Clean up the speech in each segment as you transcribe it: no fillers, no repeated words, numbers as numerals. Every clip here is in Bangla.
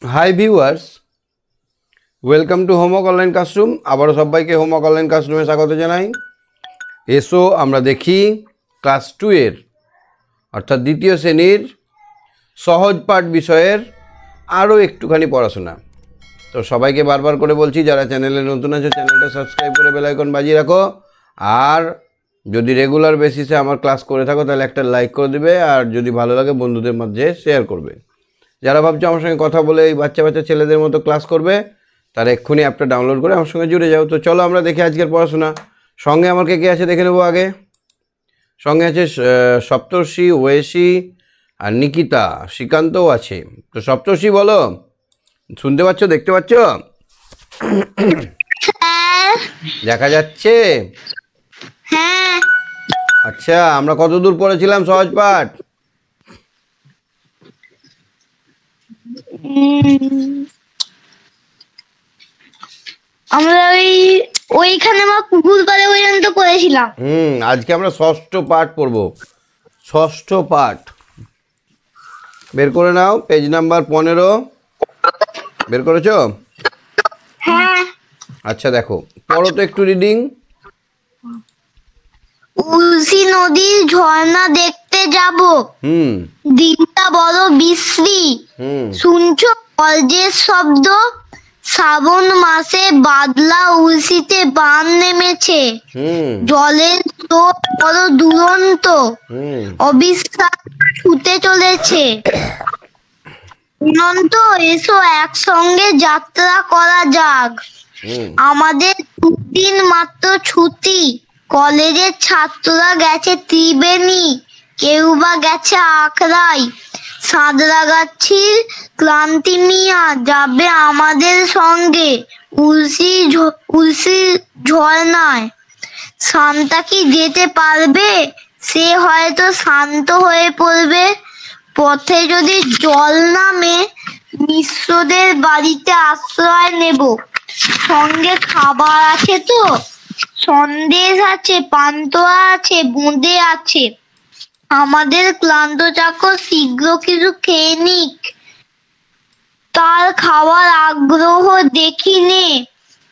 Hi viewers, welcome to homework online classroom. আবারও সবাইকে হোমওয়ার্ক অনলাইন ক্লাসরুমে স্বাগত জানাই। এসো আমরা দেখি ক্লাস 2 এর অর্থাৎ দ্বিতীয় শ্রেণীর সহজ পাঠ বিষয়ের আরও একটুখানি পড়াশোনা। তো সবাইকে বারবার করে বলছি, যারা চ্যানেলে নতুন আছে চ্যানেলটা সাবস্ক্রাইব করে বেল আইকন বাজিয়ে রাখো। আর যদি রেগুলার বেসিসে আমার ক্লাস করে থাকো তাহলে একটা লাইক করে দেবে, আর যদি ভালো লাগে বন্ধুদের মধ্যে শেয়ার করবে। যারা ভাবছো আমার সঙ্গে কথা বলে এই বাচ্চা বাচ্চা ছেলেদের মতো ক্লাস করবে, তারা এক্ষুনি অ্যাপটা ডাউনলোড করে আমার সঙ্গে জুড়ে যাও। তো চলো আমরা দেখি আজকের পড়াশোনা। সঙ্গে আমার কে আছে দেখে নেবো। আগে সঙ্গে আছে সপ্তর্ষি, ওয়েসি আর নিকিতা, শ্রীকান্তও আছে। তো সপ্তর্ষি বলো, শুনতে পাচ্ছ, দেখতে পাচ্ছ? দেখা যাচ্ছে? হ্যাঁ। আচ্ছা, আমরা কত দূর পড়েছিলাম সহজ পাঠ? আমরা ওইখানে আমার পুকুর পাড়ে পর্যন্ত করেছিলাম। আজকে আমরা ষষ্ঠ পাঠ পড়ব। ষষ্ঠ পাঠ বের করে নাও, পেজ নাম্বার 15 বের করেছো? হ্যাঁ। আচ্ছা দেখো, পড়ো তো একটু রিডিং। উলসি নদীর ঝর্ণা দেখতে যাব, দিনটা বড় বিশ্রী। শুনছো কলেজের শব্দ, শ্রাবণ মাসে বাদলা উলসিতে বান নেমেছে। জলের স্রোত বড় দুরন্ত, অবিশ্বাস ছুটে চলেছে। অনন্ত এসো একসঙ্গে যাত্রা করা যাক। আমাদের দুদিন মাত্র ছুটি, কলেজের ছাত্ররা গেছে ত্রিবেণী, কেউ বা গেছে আখড়াই। সাঁতরাগাছির ক্লান্তি মিয়া যাবে আমাদের সঙ্গে উলসি ঝর্ণায়। শান্তা কি যেতে পারবে? সে হয়তো শান্ত হয়ে পড়বে। পথে যদি জল নামে, মিশ্রদের বাড়িতে আশ্রয় নেব। সঙ্গে খাবার আছে তো, সন্দেশ আছে, পান্তুয়া আছে, বোঁদে আছে। আমাদের ক্লান্ত চাকর শীঘ্র কিছু খেয়ে নিক, তার খাওয়ার আগ্রহ দেখি নে।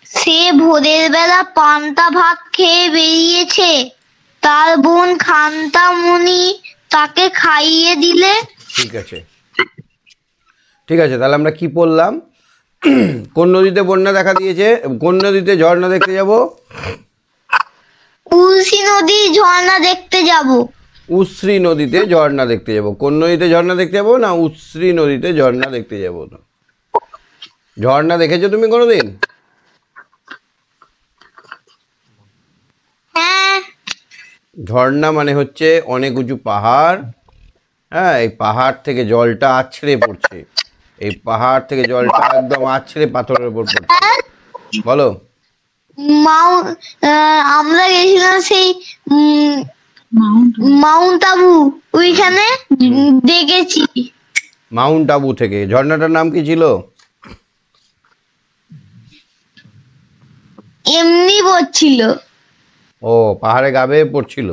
সে ভোরের বেলা পান্তা ভাত খেয়ে বেরিয়েছে, তার বোন খান্তামণি তাকে খাইয়ে দিলে। ঠিক আছে, ঠিক আছে, তাহলে আমরা কি পড়লাম? কোন নদীতে বন্যা দেখা দিয়েছে? কোন নদীতে ঝর্ণা দেখতে যাব? উলসি নদী ঝর্ণা দেখতে যাব। উশ্রী নদীতে ঝর্ণা দেখতে যাব। কোন নদীতে ঝর্ণা দেখতে যাব? না, উশ্রী নদীতে ঝর্ণা দেখতে যাব। ঝর্ণা দেখেছো তুমি কোনোদিন? হ্যাঁ। ঝর্ণা মানে হচ্ছে অনেক উঁচু পাহাড়। হ্যাঁ, এই পাহাড় থেকে জলটা আছড়ে পড়ছে। এই পাহাড় থেকে জলটা একদম আছড়ে পাথরের উপর পড়ছে। বলো। আমরা গেছিলাম সেই মাউন্ট আবু, ওইখানে দেখেছি। মাউন্ট আবু থেকে ঝর্ণাটার নাম কি ছিল? এমনি পড়ছিল। ও, পাহাড়ে গা বেয়ে পড়ছিল।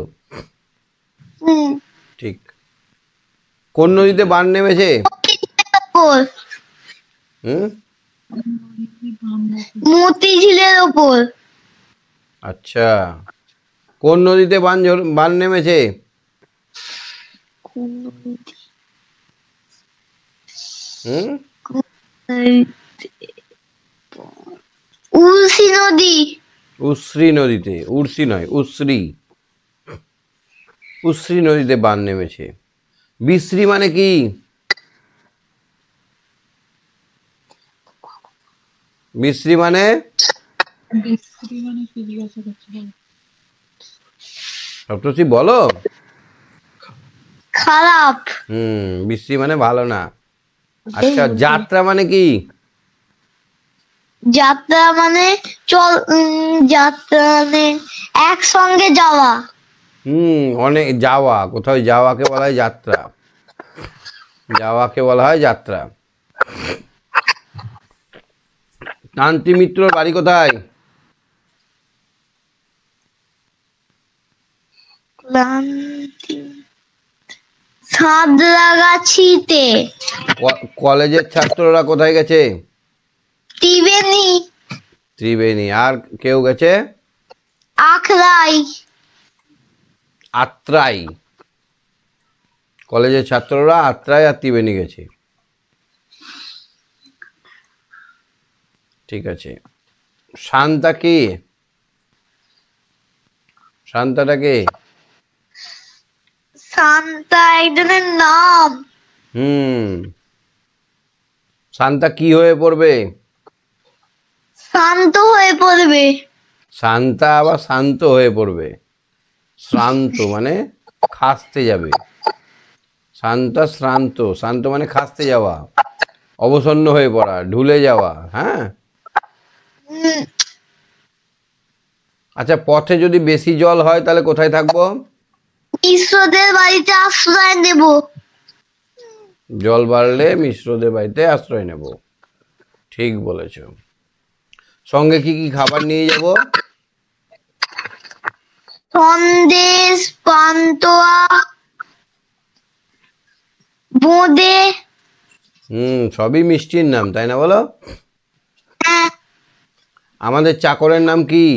ঠিক। কোন নদীতে বান নেমেছে? মতিঝিলের ওপর। আচ্ছা, কোন নদীতে বান নেমেছে? উলসি নদী। উশ্রী নদীতে, উর্সি নয়, উশ্রী। উশ্রী নদীতে বান নেমেছে। বিশ্রী মানে কি? বিশ্রী মানে সপ্তর্ষি বলো। খারাপ। বিশ্রী মানে ভালো না। আচ্ছা, যাত্রা মানে কি? যাত্রা মানে যাত্রা মানে একসঙ্গে যাওয়া। অনেক যাওয়া, কোথাও যাওয়াকে বলা হয় যাত্রা। যাওয়াকে বলা হয় যাত্রা। কান্তি মিত্রর বাড়ি কোথায়? সাঁতরাগাছিতে। কলেজের ছাত্ররা কোথায় গেছে? ত্রিবেণী। ত্রিবেণী। আর কেউ গেছে? আখড়াই। আত্রাই। কলেজের ছাত্ররা আত্রাই আর ত্রিবেণী গেছে। ঠিক আছে। শান্তা কি? শান্তাটা কে? শান্তা একজনের নাম। শান্তা কি হয়ে পড়বে? শান্ত হয়ে পড়বে। শান্তা আবার শান্ত হয়ে পড়বে। শ্রান্ত মানে খাসতে যাবে। শান্তা শ্রান্ত। শান্ত মানে খাসতে যাওয়া, অবসন্ন হয়ে পড়া, ঢুলে যাওয়া। হ্যাঁ। উম, আচ্ছা, পথে যদি বেশি জল হয় তাহলে কোথায় থাকবো? ঈশ্বরের বাড়িতে আশ্রয় নেব। জল বাড়লে মিশ্রদের বাড়িতে আশ্রয় নেব। ঠিক বলেছ। সঙ্গে কি কি খাবার নিয়ে যাব? সন্দেশ, পান্তুয়া, বোঁদে। সবই মিষ্টির নাম, তাই না বলো? হ্যাঁ। আমাদের চাকরের নাম কি?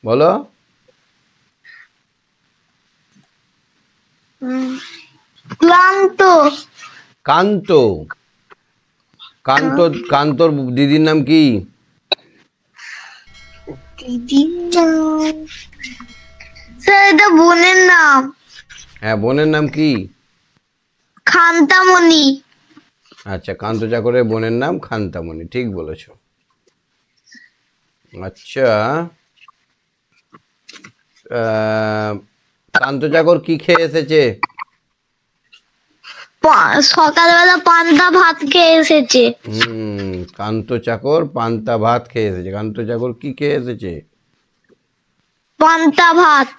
বলো। ক্লান্ত। কান্ত। কান্ত। কান্তর দিদির নাম কি? দিদির নাম, স্যার এটা বোনের নাম। হ্যাঁ, বোনের নাম কি? খান্তামণি। আচ্ছা, কান্ত চাকরের বোনের নাম খান্তামণি। ঠিক বলেছ। আচ্ছা, কান্ত চাকর কি খেয়ে এসেছে? সকালবেলা পান্তা ভাত খেয়ে এসেছে। কান্ত চাকর পান্তা ভাত খেয়ে এসেছে। কান্ত চাকর কি খেয়ে এসেছে? পান্তা ভাত।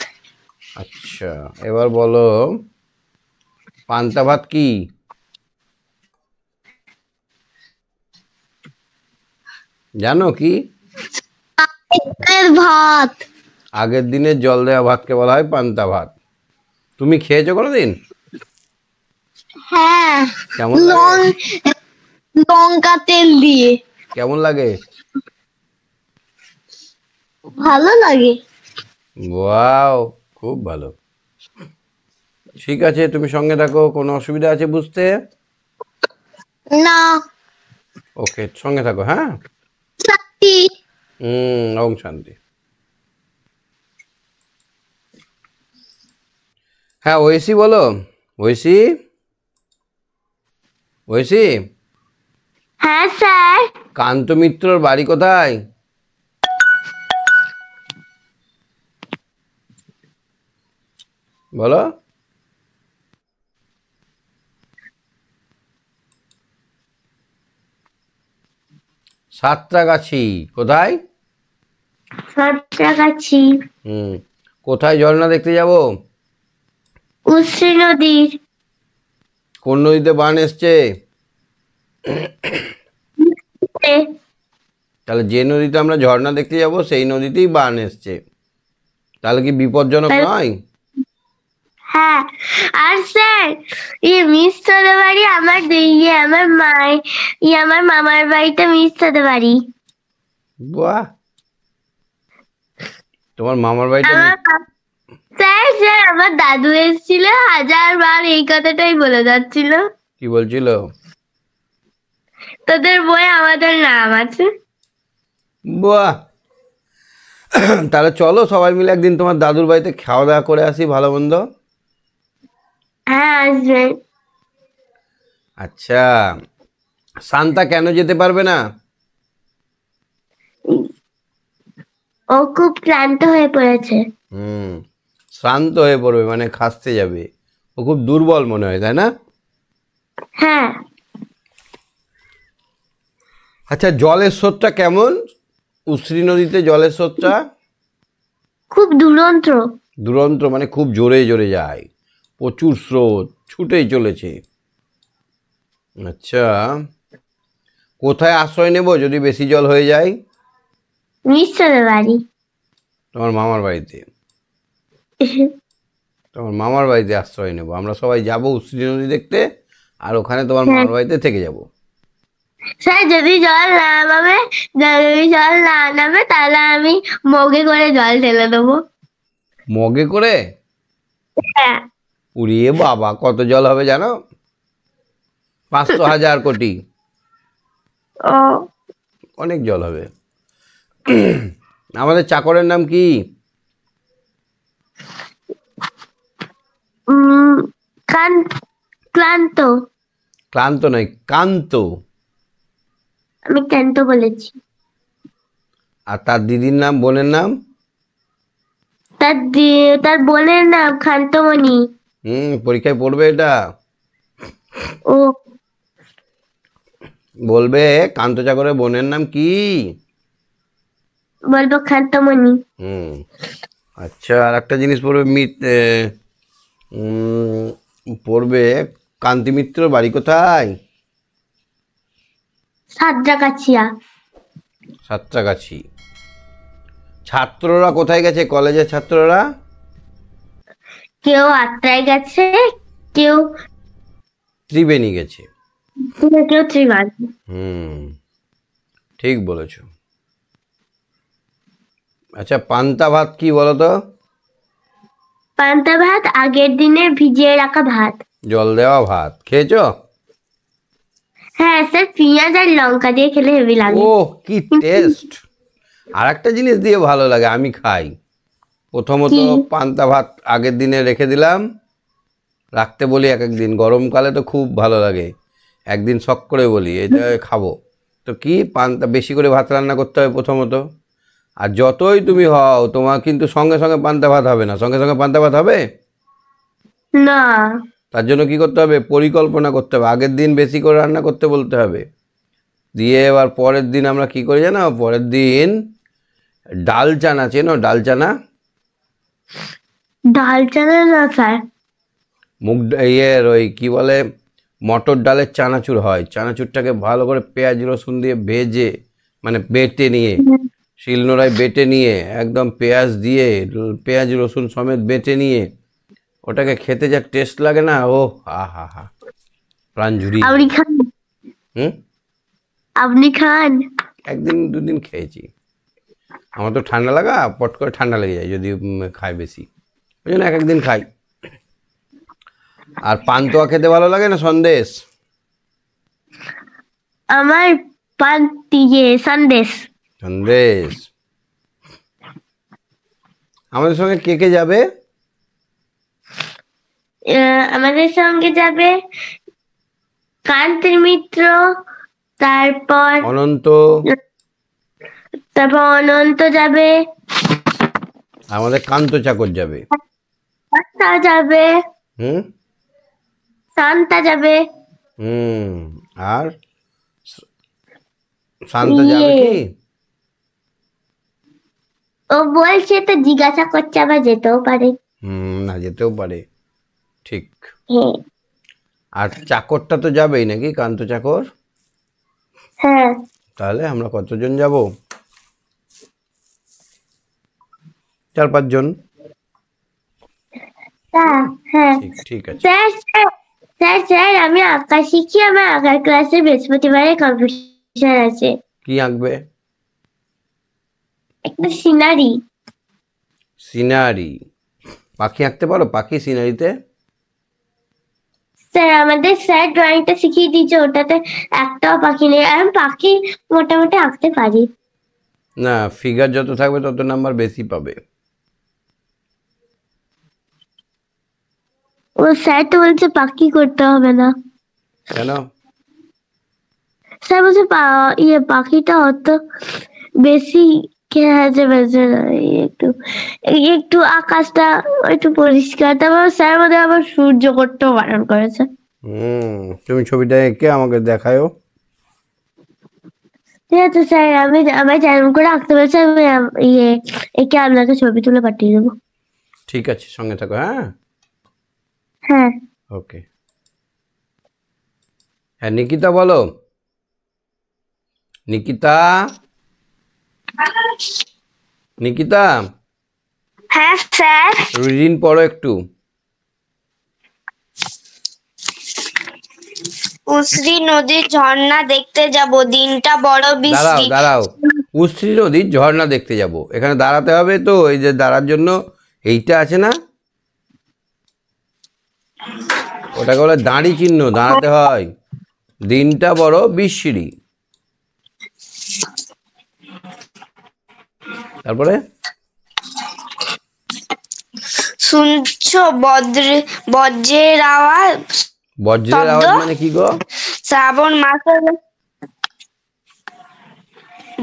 আচ্ছা, এবার বলো পান্তা ভাত কি? জানো কি? ভাত। আগের দিনের জল দেওয়া ভাতকে বলা হয় পান্তা ভাত। তুমি খেয়েছো কোনোদিন? হ্যাঁ, কেমন লাগে? লঙ্কা তেল দিয়ে। কেমন লাগে? ভালো লাগে। ওয়াও, খুব ভালো। ঠিক আছে, তুমি সঙ্গে থাকো। কোনো অসুবিধা আছে বুঝতে? না। ওকে, সঙ্গে থাকো। হ্যাঁ। শান্তি। ওম শান্তি। হ্যাঁ, ঐশী বলো। ঐশী। ঐশী। হ্যাঁ স্যার। কান্ত মিত্রর বাড়ি কোথায়? বলো। সাঁতরাগাছি। কোথায়? সাঁতরাগাছি। কোথায় ঝর্ণা দেখতে যাব? উশ্রী নদীর। কোন নদীতে বান এসছে? তাহলে যে নদীতে আমরা ঝর্ণা দেখতে যাব সেই নদীতেই বান এসছে। তাহলে কি বিপজ্জনক নয়? হ্যাঁ। আর স্যার, মিশ্রদের বাড়ি আমার আমার মামার বাড়িতে মিশ্রদের বাড়ি। বাহ, তোমার মামার বাড়িটা স্যার স্যার আমার দাদু এসেছিল, 1000 বার এই কথাটাই বলে যাচ্ছিল। কি বলছিল? তোদের বই আমাদের নাম আছে। বাহ, তাহলে চলো সবাই মিলে একদিন তোমার দাদুর বাড়িতে খাওয়া দাওয়া করে আসি, ভালো মন্দ। হ্যাঁ আসবেন। আচ্ছা, শান্তা কেন যেতে পারবে না? ও খুব ক্লান্ত হয়ে পড়েছে। শ্রান্ত হয়ে পড়বে মানে খাসতে যাবে। ও খুব দুর্বল মনে হয়, তাই না? হ্যাঁ। আচ্ছা, জলের স্রোতটা কেমন? উশ্রী নদীতে জলের স্রোতটা খুব দুরন্ত। দুরন্ত মানে খুব জোরে জোরে যায়, প্রচুর স্রোত, ছুটেই চলেছে। আচ্ছা, কোথায় আশ্রয় নেব যদি বেশি জল হয়ে যায়? মিশ্রদের বাড়ি। তোমার মামার বাড়িতে। তোমার মামার বাড়িতে আশ্রয় নেবো, আমরা সবাই যাবো উশ্রী নদী দেখতে, আর ওখানে তোমার মামার বাড়িতে থেকে যাব। স্যার যদি জল না নামে, যদি জল না নামে তাহলে আমি মগে করে জল ঢেলে দেবো। মগে করে? হ্যাঁ। উড়িয়ে বাবা, কত জল হবে জানো? 500,000 কোটি, ও অনেক জল হবে। আমাদের চাকরের নাম কি? ক্লান্ত। ক্লান্ত নয়, কান্ত। আমি ক্লান্ত বলেছি। আর তার দিদির নাম, বোনের নাম? তার বোনের নাম খান্তমণি। পরীক্ষায় পড়বে এটা। ও বলবে কান্ত চাকরের বোনের নাম কি? বলবো খান্তমণি। আচ্ছা, আর একটা জিনিস পড়বে, পড়বে কান্তি মিত্রর বাড়ি কোথায়? সাঁতরাগাছিয়া। সাঁতরাগাছি। ছাত্ররা কোথায় গেছে, কলেজের ছাত্ররা? কেউ আত্রায় গেছে, কেউ ত্রিবেণী গেছে। কেউ ত্রিবাণী। ঠিক বলেছ। আচ্ছা, পান্তা ভাত কি বলো তো? পান্তা ভাত আগের দিনে ভিজিয়ে রাখা ভাত। জল দেওয়া ভাত খেয়েছো? হ্যাঁ স্যার, পেঁয়াজ আর লঙ্কা দিয়ে খেলে হেভি লাগে। ও কি টেস্ট! আর একটা জিনিস দিয়ে ভালো লাগে, আমি খাই। প্রথমত কি? পান্তা ভাত আগের দিনে রেখে দিলাম, রাখতে বলি এক একদিন, গরমকালে তো খুব ভালো লাগে, একদিন শখ করে বলি এটা খাবো। তো কি, পান্তা বেশি করে ভাত রান্না করতে হবে প্রথমত। আর যতই তুমি হও, তোমার কিন্তু সঙ্গে সঙ্গে পান্তা ভাত হবে না। সঙ্গে সঙ্গে পান্তা ভাত হবে না। তার জন্য কি করতে হবে, পরিকল্পনা করতে হবে, আগের দিন বেশি করে রান্না করতে বলতে হবে। দিয়ে এবার পরের দিন আমরা কি করি জানো, পরের দিন ডাল চানা, চেনো ডাল চানা? ডাল চানা না স্যার। ইয়ের ওই কি বলে, মটর ডালের চানাচুর হয়। চানাচুরটাকে ভালো করে পেঁয়াজ রসুন দিয়ে ভেজে, মানে বেটে নিয়ে, শিলনোড়ায় বেটে নিয়ে, একদম পেঁয়াজ দিয়ে, পেঁয়াজ রসুন সমেত বেটে নিয়ে ওটাকে খেতে যা টেস্ট লাগে না, ও আহা হা, প্রাণ জুড়িয়ে আপনি যায়। খান? হুম, আপনি খান? একদিন দুদিন খেয়েছি। আমার তো ঠান্ডা লাগা, পট করে ঠান্ডা লেগে যায় যদি খাই বেশি, ওই জন্য এক একদিন খাই। আর পান্তুয়া খেতে ভালো লাগে না সন্দেশ? আমার সন্দেশ। সন্দেশ। আমাদের সঙ্গে কে কে যাবে? আমাদের সঙ্গে যাবে কান্তি মিত্র, তারপর অনন্ত। অনন্ত যাবে, আমাদের কান্ত চাকর যাবে। শান্তা যাবে, হুম শান্তা যাবে। আর শান্তা যাবে ইয়ে, কি? ও বলছে তো, জিজ্ঞাসা করছে, আবার যেতেও পারে। না, যেতেও পারে, ঠিক। হ্যাঁ। আর চাকরটা তো যাবেই নাকি, কান্ত চাকর? হ্যাঁ। তাহলে আমরা কতজন যাব? 4-5 জন। হ্যাঁ ঠিক ঠিক আছে। স্যার, স্যার স্যার আমি আঁকা শিখি, আমার আঁকার ক্লাসে বৃহস্পতিবারে কম্পিটিশন আছে। কি আঁকবে? একটা সিনারি। সিনারি? পাখি আঁকতে পারো? পাখি সিনারিতে? স্যার আমাদের স্যার ড্রয়িংটা শিখিয়ে দিয়েছে, ওটাতে একটাও পাখি নেই। আমি পাখি মোটামুটি আঁকতে পারি। না, ফিগার যত থাকবে তত নাম্বার বেশি পাবে। ও স্যার তো বলছে পাখি করতে হবে না। কেন? স্যার বলছে পাখিটা অত বেশি একটু একটু আকাশটা একটু পরিষ্কার, তারপর স্যার আমাদের আবার সূর্য করতেও বারণ করেছে। তুমি ছবিটা এঁকে আমাকে দেখায়ও। ঠিক আছে স্যার, আমি আমার যেমন করে আঁকতে পেরেছি আমি একে আপনাকে ছবি তুলে পাঠিয়ে দেবো। ঠিক আছে, সঙ্গে থাকো। হ্যাঁ, হ্যাঁ। ওকে। হ্যাঁ, নিকিতা বলো। নিকিতা, নিকিতা, হ্যাঁ স্যার। রিডিং পড়ো একটু। উশ্রী নদীর ঝর্ণা দেখতে যাব, দিনটা বড় দাঁড়াও বিশ্রী। দাঁড়াও, উশ্রী নদীর ঝর্ণা দেখতে যাব, এখানে দাঁড়াতে হবে তো, এই যে দাঁড়ার জন্য এইটা আছে না, ওটাকে বলে দাঁড়ি চিহ্ন, দাঁড়াতে হয়। দিনটা বড় বিশ্রী, তারপরে শুনছো বজ্রের আওয়াজ? বজ্রের শব্দ? আওয়াজ মানে কি গো? শ্রাবণ মাসের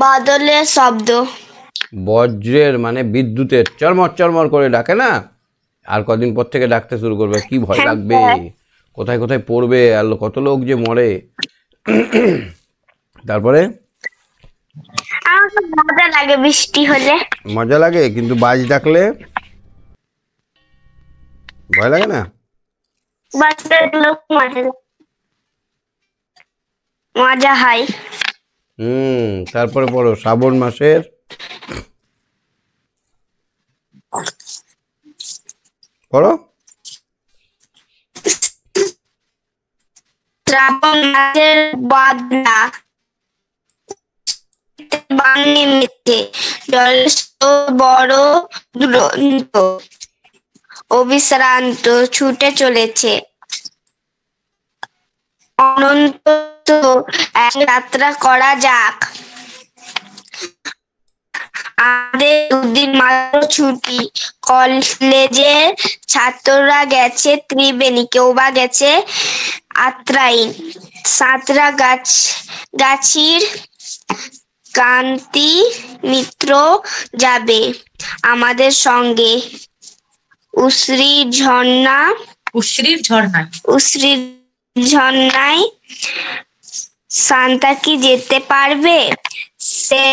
বাদলের শব্দ। বজ্রের মানে বিদ্যুতের চরমর চরমর করে ডাকে না, আর কদিন পর থেকে ডাকতে শুরু করবে, কি ভয় হ্যাঁ, লাগবে, কোথায় কোথায় পড়বে, আর কত লোক যে মরে। তারপরে আমার খুব মজা লাগে বৃষ্টি হলে। মজা লাগে, কিন্তু বাজ ডাকলে ভয় লাগে না? বাচ্চার লোক মজা হয়। তারপরে পড়ো শ্রাবণ মাসের পড়ো। শ্রাবণ মাসের বাদলা বান নেমেছে, জলের স্রোত বড় দুরন্ত, অবিশ্রান্ত ছুটে চলেছে। অনন্ত এক যাত্রা করা যাক, আমাদের দুদিন মাত্র ছুটি। কলেজের ছাত্ররা গেছে ত্রিবেণী, কেউ বা গেছে আত্রাই। সাঁতরা গাছির কান্তি মিত্র যাবে আমাদের সঙ্গে। উশ্রীর ঝর্ণায় শান্তা কি যেতে পারবে? সে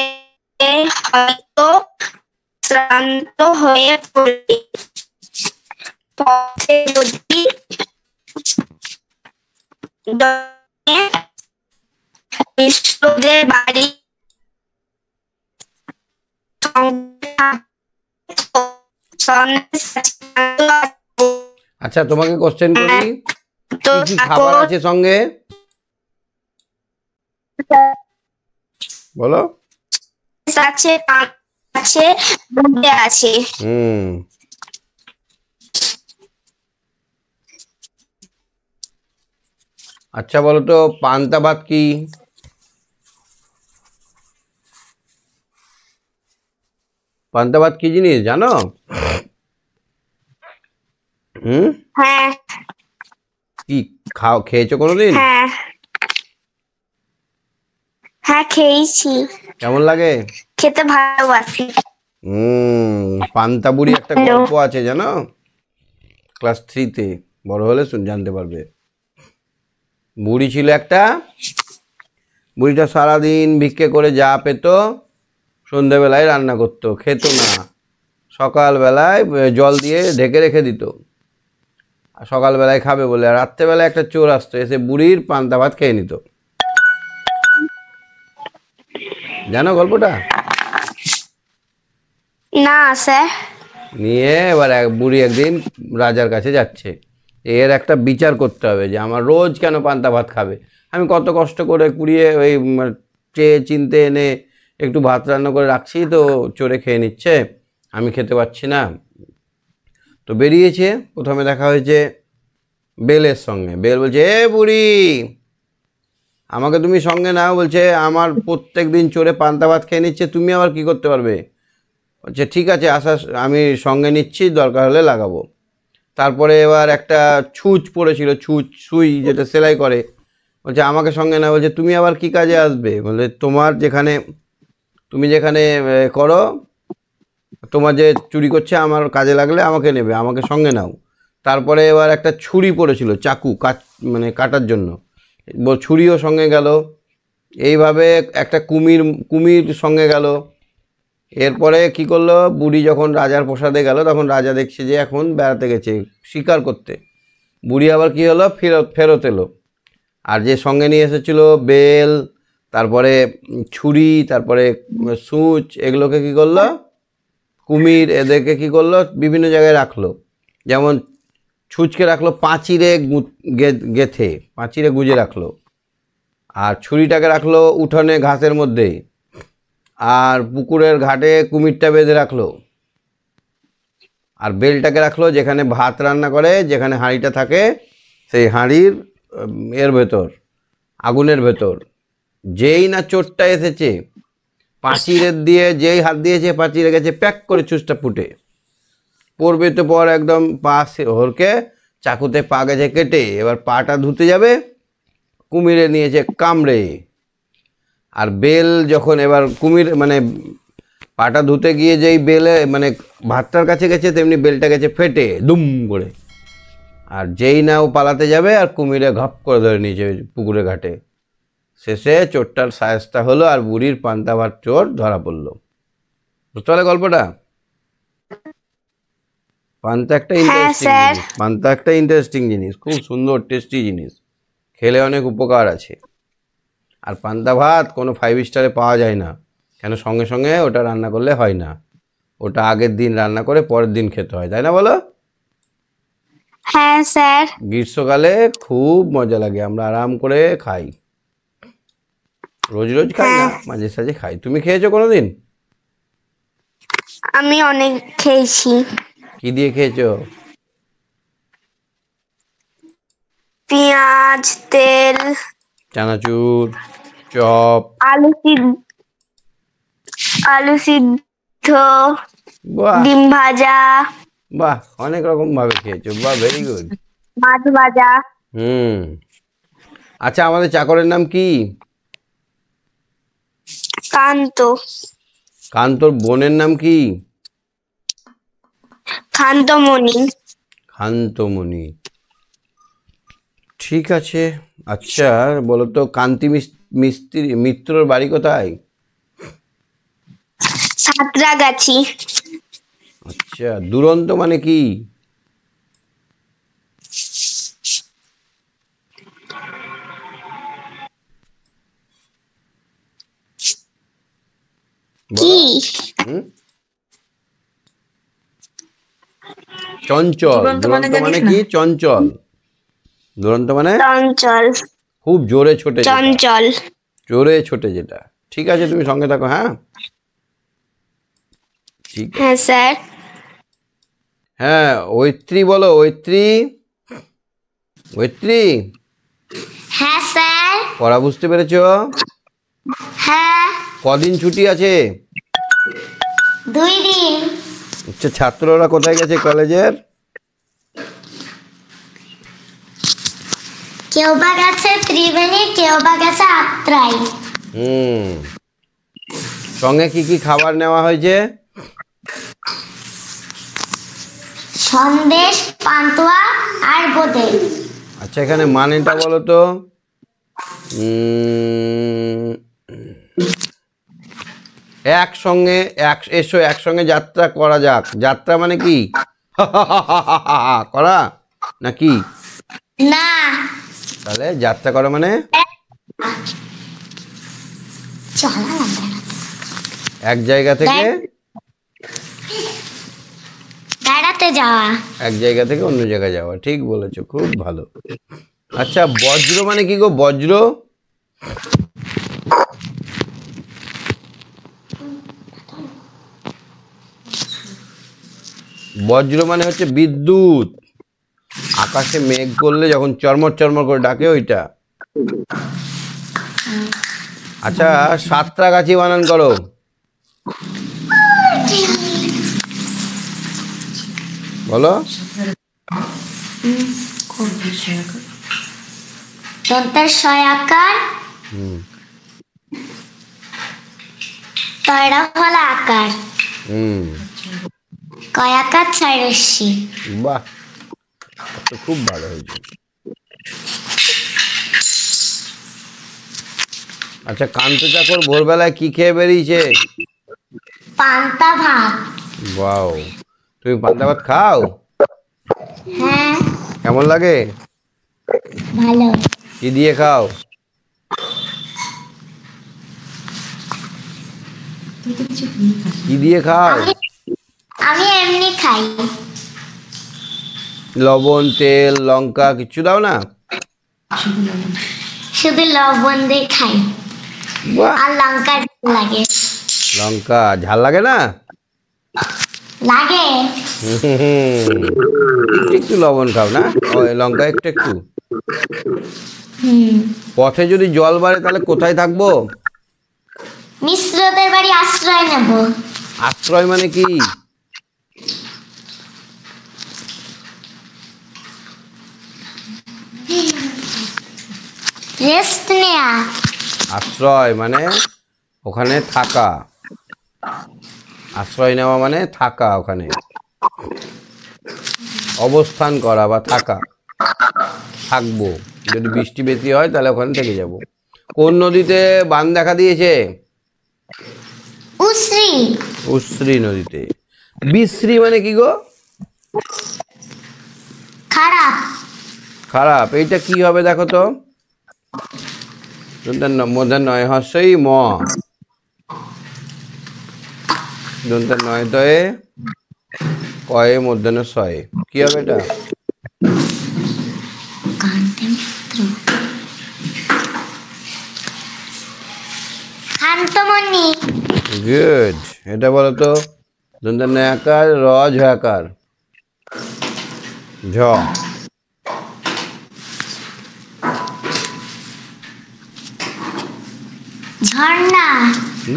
হয়তো শ্রান্ত হয়ে পড়বে। পথে যদি মিশ্রদের বাড়ি আচ্ছা তোমাকে কোশ্চেন করি, তো কি কি খাবার আছে সঙ্গে বলো? আছে, আছে, দুধে আছে। আচ্ছা বলো তো পান্তা ভাত কি? পান্তা ভাত কি জিনিস জানো? হ্যাঁ। কি খেয়েছো কোনোদিন? হ্যাঁ হ্যাঁ খেয়েছি। কেমন লাগে? খেতে ভালোবাসি। পান্তা বুড়ি একটা গল্প আছে জানো, ক্লাস 3-তে, বড় হলে জানতে পারবে। বুড়ি ছিল একটা, বুড়িটা সারাদিন ভিক্ষে করে যা পেত সন্ধেবেলায় রান্না করতো, খেত না, সকালবেলায় জল দিয়ে ঢেকে রেখে দিত, আর সকালবেলায় খাবে বলে, আর রাত্রেবেলায় একটা চোর আসতো, এসে বুড়ির পান্তা ভাত খেয়ে নিত। জানো গল্পটা? না স্যার। নিয়ে এবার বুড়ি একদিন রাজার কাছে যাচ্ছে, এর একটা বিচার করতে হবে যে আমার রোজ কেন পান্তা ভাত খাবে, আমি কত কষ্ট করে কুড়িয়ে ওই চেয়ে চিনতে এনে একটু ভাত রান্না করে রাখছি, তো চোরে খেয়ে নিচ্ছে, আমি খেতে পাচ্ছি না। তো বেরিয়েছে, প্রথমে দেখা হয়েছে বেলের সঙ্গে। বেল বলছে, এ বুড়ি, আমাকে তুমি সঙ্গে নাও। বলছে, আমার প্রত্যেক দিন চোরে পান্তা ভাত খেয়ে নিচ্ছে, তুমি আবার কি করতে পারবে? বলছে, ঠিক আছে, আমি সঙ্গে নিচ্ছি, দরকার হলে লাগাবো। তারপরে এবার একটা ছুঁচ পড়েছিল, সুই যেটা সেলাই করে, বলছে আমাকে সঙ্গে না। বলছে, তুমি আবার কি কাজে আসবে? বলে, তুমি যেখানে করো, তোমার যে চুরি করছে, আমার কাজে লাগলে আমাকে নেবে, আমাকে সঙ্গে নাও। তারপরে এবার একটা ছুরি পড়েছিল, চাকু মানে কাটার জন্য, ছুরিও সঙ্গে গেল। এইভাবে একটা কুমির সঙ্গে গেল। এরপরে কি করলো, বুড়ি যখন রাজার প্রাসাদে গেল, তখন রাজা দেখছে যে এখন বেড়াতে গেছে শিকার করতে, বুড়ি আবার কি হলো, ফেরত এলো। আর যে সঙ্গে নিয়ে এসেছিল বেল, তারপরে ছুরি, তারপরে সূচ, এগুলোকে কি করলো, কুমির এদেরকে কি করলো বিভিন্ন জায়গায় রাখলো, যেমন ছুঁচকে রাখলো পাঁচিরে গেথে, পাঁচিরে গুজে রাখলো, আর ছুরিটাকে রাখলো উঠোনে ঘাসের মধ্যে, আর পুকুরের ঘাটে কুমিরটা বেঁধে রাখলো, আর বেলটাকে রাখলো যেখানে ভাত রান্না করে, যেখানে হাঁড়িটা থাকে সেই হাঁড়ির এর ভেতর, আগুনের ভেতর। যেই না চোরটা এসেছে পাঁচিরের দিয়ে যেই হাত দিয়েছে পাঁচিরে গেছে প্যাক করে চুষটা ফুটে পড়বে, তো পর একদম পা হরকে চাকুতে পা গেছে কেটে, এবার পাটা ধুতে যাবে, কুমিরে নিয়েছে কামড়ে। আর বেল যখন এবার কুমির মানে পাটা ধুতে গিয়ে যেই বেলে মানে ভাতটার কাছে গেছে তেমনি বেলটা গেছে ফেটে দুম করে, আর যেই না ও পালাতে যাবে আর কুমিরে ঘপ করে ধরে নিয়েছে পুকুরে ঘাটে। শেষে চোরটার সায়স্তা হলো আর বুড়ির পান্তা ভাত চোর ধরা পড়লো। বুঝতে পারলে গল্পটা? পান্তা একটা ইন্টারেস্টিং জিনিস, পান্তা একটা ইন্টারেস্টিং জিনিস, খুব সুন্দর টেস্টি জিনিস, খেলে অনেক উপকার আছে। আর পান্তা ভাত কোনো 5 স্টারে পাওয়া যায় না, কেন সঙ্গে সঙ্গে ওটা রান্না করলে হয় না, ওটা আগের দিন রান্না করে পরের দিন খেতে হয়, তাই না বলো? হ্যাঁ স্যার। গ্রীষ্মকালে খুব মজা লাগে, আমরা আরাম করে খাই, রোজ রোজ খাই না, মাঝে সাঝে খাই। তুমি খেয়েছো কোনোদিন? আমি অনেক খেয়েছি। কি দিয়ে খেয়েছো? পেঁয়াজ, তেল, চানাচুর, চপ, আলু সিদ্ধ, বাহ ডিম ভাজা, বাহ, অনেক রকম ভাবে খেয়েছো, বাহ, ভেরি গুড। মাছ ভাজা। আচ্ছা, আমাদের চাকরের নাম কি? কান্ত। কান্তর বোনের নাম কি? কান্তমণি। কান্তমণি, ঠিক আছে। আচ্ছা বলো তো, কান্তি মিস্ত্রি মিত্রর বাড়ি কোথায়? সাঁতরাগাছি। আচ্ছা, দুরন্ত মানে কি? কি? চঞ্চল। দুরন্ত মানে কি? চঞ্চল। দুরন্ত মানে চঞ্চল, খুব জোরে ছোটে, চঞ্চল, জোরে ছোটে যেটা। ঠিক আছে, তুমি সঙ্গে থাকো। হ্যাঁ ঠিক আছে। হ্যাঁ স্যার। হ্যাঁ, ঐত্রী বলো, ঐত্রী, ঐত্রী। হ্যাঁ স্যার। পড়া বুঝতে পেরেছো? হ্যাঁ। কদিন ছুটি আছে? 2 দিন। আচ্ছা, ছাত্ররা কোথায় গেছে কলেজের? কেউ বা গেছে ত্রিবেণী, কেউ বা গেছে আত্রাই। সঙ্গে কি কি খাবার নেওয়া হয়েছে? সন্দেশ, পান্তুয়া আর বোঁদে। আচ্ছা, এখানে মানেটা বলো তো। একসঙ্গে এসো, একসঙ্গে যাত্রা করা যাক। যাত্রা মানে কি? করা নাকি? না। তাহলে যাত্রা করা মানে এক জায়গা থেকে বেড়াতে যাওয়া, এক জায়গা থেকে অন্য জায়গায় যাওয়া। ঠিক বলেছো, খুব ভালো। আচ্ছা, বজ্র মানে কি গো? বজ্র বজ্র মানে হচ্ছে বিদ্যুৎ। আকাশে মেঘ করলে যখন চরমর চরমর করে ডাকে ওইটা। আচ্ছা, সাঁতরাগাছি বানান করো। বলো। দন্তের সয়াকার, তয়রা ফলা আকার, কয়াকার ছয়রস্যি। বাহ, তো খুব ভালো হয়েছে। আচ্ছা, কান্ত চাকর ভোরবেলায় কি খেয়ে বেরিয়েছে? পান্তা ভাত। ওয়াও, তুমি পান্তা ভাত খাও? হ্যাঁ। কেমন লাগে? ভালো। কি দিয়ে খাও? কি দিয়ে খাও? আমি এমনি খাই। লবণ, তেল, লঙ্কা কিছু দাও না? শুধু লবণ দিয়ে খাই, বাহ, আর লঙ্কা লাগে। লঙ্কা ঝাল লাগে না? লাগে। একটু একটু লবণ খাও না, ওই লঙ্কা একটু একটু। হুম। পথে যদি জল বাড়ে তাহলে কোথায় থাকবো? মিশ্রদের বাড়ি আশ্রয় নেব। আশ্রয় মানে কি? রেস্ট নেয়া। আশ্রয় মানে ওখানে থাকা, আশ্রয় নেওয়া মানে থাকা, ওখানে অবস্থান করা বা থাকা, থাকবো। যদি বৃষ্টি বেশি হয় তাহলে ওখানে থেকে যাব। কোন নদীতে বান দেখা দিয়েছে? উশ্রী। উশ্রী নদীতে। বিশ্রী মানে কি গো? খারাপ। খারাপ। এইটা কি হবে দেখো তো? মধ্যাহ্ন নয় হর্ষই ম, দন্তের নয় তয়ে কয়ে মধ্যাহ্ন শয়ে, কি হবে এটা? শান্তমণি। গুড। এটা বলো তো, দন্তের নয় আকার, র ঝয়াকার, ঝ। ঝর্ণা।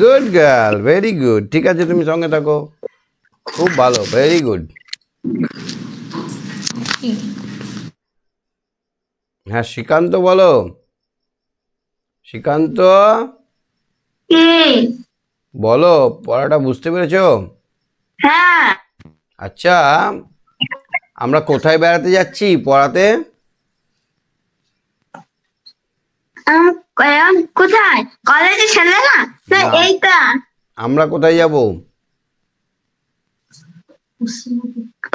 Good girl, very good. ঠিক আছে, তুমি সঙ্গে থাকো, খুব ভালো, ভেরি গুড। হ্যাঁ, শ্রীকান্ত বলো। শ্রীকান্ত বলো, পড়াটা বুঝতে পেরেছো? হ্যাঁ। আচ্ছা, আমরা কোথায় বেড়াতে যাচ্ছি পড়াতে? কোথায়? কলেজে ছেলে না? না। এইটা আমরা কোথায় যাব?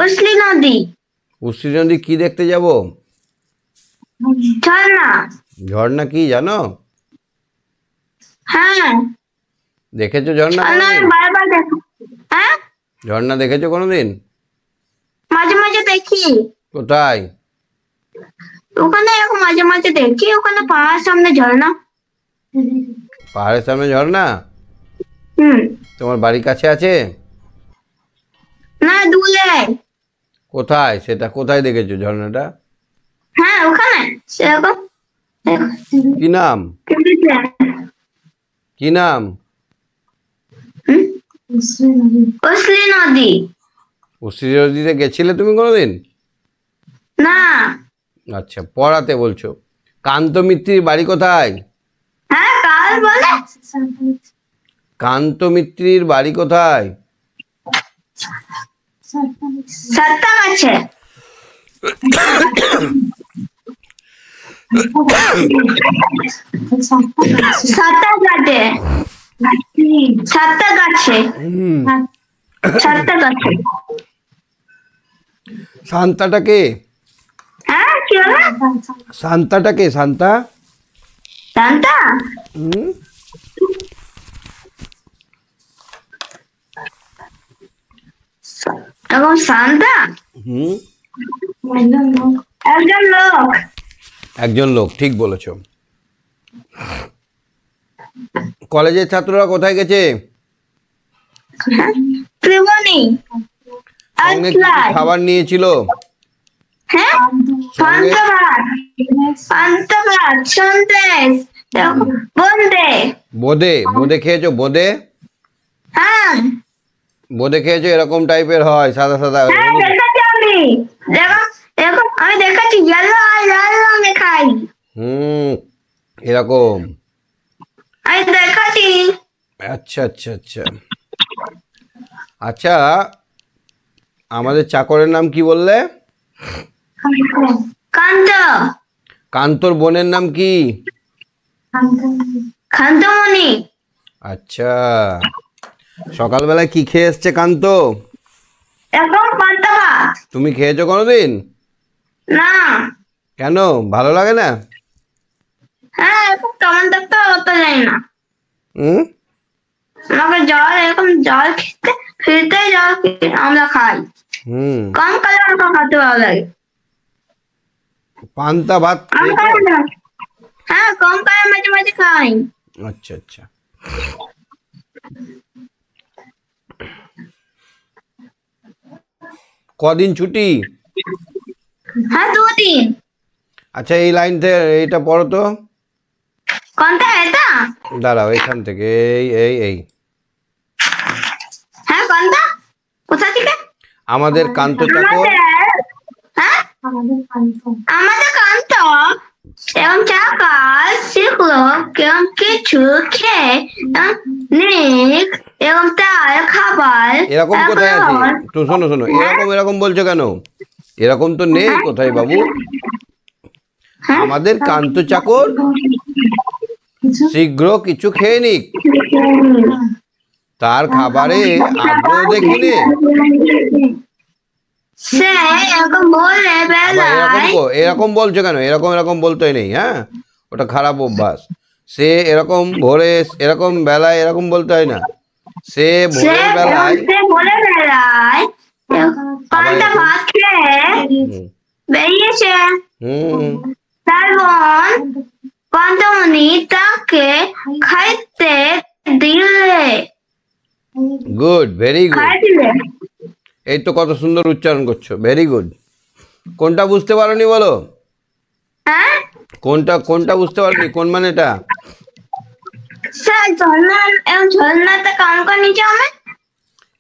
উশ্রী নদী। উশ্রী নদী কি দেখতে যাব? ঝর্ণা। ঝর্ণা কি জানো? হ্যাঁ। দেখেছো ঝর্ণা কোনোদিন? বারবার দেখো। হ্যাঁ, ঝর্ণা দেখেছো কোনোদিন? মাঝে মাঝে দেখি। কোথায়? ওখানে এরকম মাঝে মাঝে দেখি, ওখানে পাহাড়ের সামনে ঝর্ণা। পাহাড়ের সামনে ঝর্ণা? হুম। তোমার বাড়ির কাছে আছে? না, দূরে। কোথায় সেটা, কোথায় দেখেছো ঝর্ণাটা? হ্যাঁ, ওখানে সেরকম। কি নাম? কি নাম? উশ্রী নদী। উশ্রী নদীতে গেছিলে তুমি কোনোদিন? না। আচ্ছা, পড়াতে বলছো। কান্ত মিত্রির বাড়ি কোথায়? হ্যাঁ, কাল বলে। কান্ত মিত্রির বাড়ি কোথায়? সাতটা আছে। সাতটা গাছে। সাতটা গাছে। সাতটা গাছে। শান্তাটা কে? হ্যাঁ, কি হলো? শান্তাটা কে? শান্তা? শান্তা? হুম, এখন শান্তা হুম, একজন লোক। একজন লোক, ঠিক বলেছো। কলেজের ছাত্ররা কোথায় গেছে? ত্রিভুবনী। সঙ্গে কি কি খাবার নিয়েছিল? হ্যাঁ, সঙ্গে পান্তাভাত। পান্তাভাত, সন্দেশ, বোঁদে। বোঁদে? বোঁদে খেয়েছো? বোঁদে? হ্যাঁ। বোঁদে খেয়েছো? এরকম টাইপের হয়, সাদা সাদা। হ্যাঁ, দেখেছি আমি। দেখো, এরকম আমি দেখেছি, ইয়েলো আর লাল রঙে খাই। হুম, এরকম। আমি দেখেছি। আচ্ছা আচ্ছা আচ্ছা। আচ্ছা, আমাদের চাকরের নাম কি বললে? কান্ত। কান্তর বোনের নাম কি? কান্তমণি। আচ্ছা, সকালবেলায় কি খেয়ে এসছে কান্ত? এখন পান্তাভাত। তুমি খেয়েছো কোনোদিন? না। কেন, ভালো লাগে না? হ্যাঁ, এখন কেমন দেখতে অত যায় না। হুম, আমাকে জল এরকম জল খেতে ফিল্টার জল আমরা খাই। হুম, কম কালে আমাকে খাতে ভালো লাগে। পান্তা ভাত কম খেয়েছো? কালে না। হ্যাঁ, কম কালে মাঝে মাঝে খাই। আচ্ছা আচ্ছা। কদিন ছুটি? হ্যাঁ, 2 দিন। আচ্ছা, এই লাইন থেকে এইটা পড়ো তো। কোনটা এটা? দাঁড়াও, এখান থেকে এই হ্যাঁ, কোনটা? কোথা থেকে? আমাদের কান্ত চাকর। হ্যাঁ, আমাদের কান্ত এবং চাকার শিখলো কেমন কিছু খেয়ে নিক এবং তার খাবার এরকম কোথায় আছে? তো শোনো শোনো, এরকম বলছো কেন? এরকম তো নেই কোথায় বাবু। আমাদের কান্ত চাকর শীঘ্র কিছু খেয়ে নিক, তার খাবারে আগ্রহ দেখিনে। সে এরকম বলে বেলায় এরকম বলছো কেন? এরকম বলতেই নেই, হ্যাঁ, ওটা খারাপ অভ্যাস। সে এরকম ভোরে, এরকম বেলায় এরকম বলতে হয় না। সে ভোরের বেলায় পান্তা ভাত খেয়ে বেরিয়েছে। হুম, তার বোন কান্তমণি তাকে খাইতে দিলে। Good, very good. খাইলে এই তো কত সুন্দর উচ্চারণ করছো, ভেরি গুড। কোনটা বুঝতে পারোনি বলো? হ্যাঁ, কোনটা বুঝতে পারোনি? কোন মানেটা? স্যার ঝর্ণা এবং ঝর্ণাতে কাম করে নিচে আমি।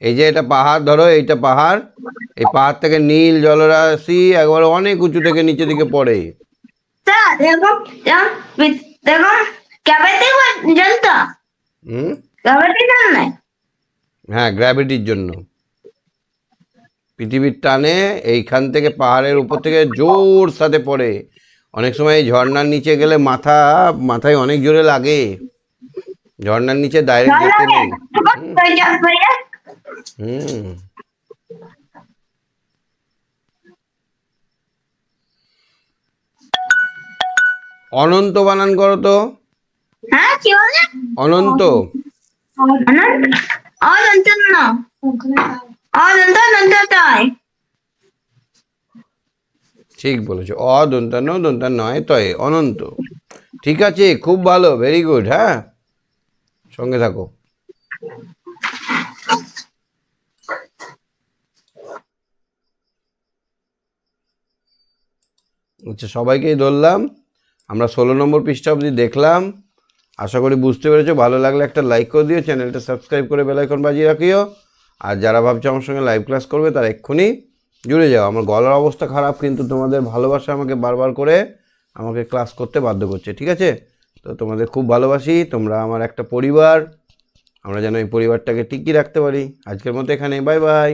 এই যে এটা পাহাড়, ধরো এইটা পাহাড়, এই পাহাড় থেকে নীল জলরাশি একবারে অনেক উঁচু থেকে নিচে দিকে পড়ে। স্যার এরকম এরকম ক্যাবেতে জানতো হুম, ক্যাবেতে জানে। হ্যাঁ, গ্র্যাভিটির জন্য। পৃথিবীর টানে এইখান থেকে পাহাড়ের উপর থেকে জোর সাথে পড়ে। অনেক সময় এই ঝর্ণার নিচে গেলে মাথায় অনেক জোরে লাগে। ঝর্ণার নিচে ডাইরেক্ট যেতে নেই। হুম, অনন্ত বানান করো তো। হ্যাঁ, কি বলে? অনন্ত। অনন্ত না, অনন্তয়। ঠিক বলেছো, অদন্তান্ন দন্তান নয় তয়, অনন্ত। ঠিক আছে, খুব ভালো, ভেরি গুড। হ্যাঁ, সঙ্গে থাকো। আচ্ছা, সবাইকেই ধরলাম। আমরা 16 নম্বর পৃষ্ঠা অবধি দেখলাম। আশা করি বুঝতে পেরেছো। ভালো লাগলে একটা লাইক করে দিও, চ্যানেলটা সাবস্ক্রাইব করে বেল আইকন বাজিয়ে রাখিও। আর যারা ভাবছো আমার সঙ্গে লাইভ ক্লাস করবে তারা এক্ষুনি জুড়ে যাও। আমার গলার অবস্থা খারাপ, কিন্তু তোমাদের ভালোবাসা আমাকে বারবার করে আমাকে ক্লাস করতে বাধ্য করছে, ঠিক আছে? তো তোমাদের খুব ভালোবাসি, তোমরা আমার একটা পরিবার। আমরা যেন এই পরিবারটাকে টিকিয়ে রাখতে পারি। আজকের মতো এখানে, বাই বাই।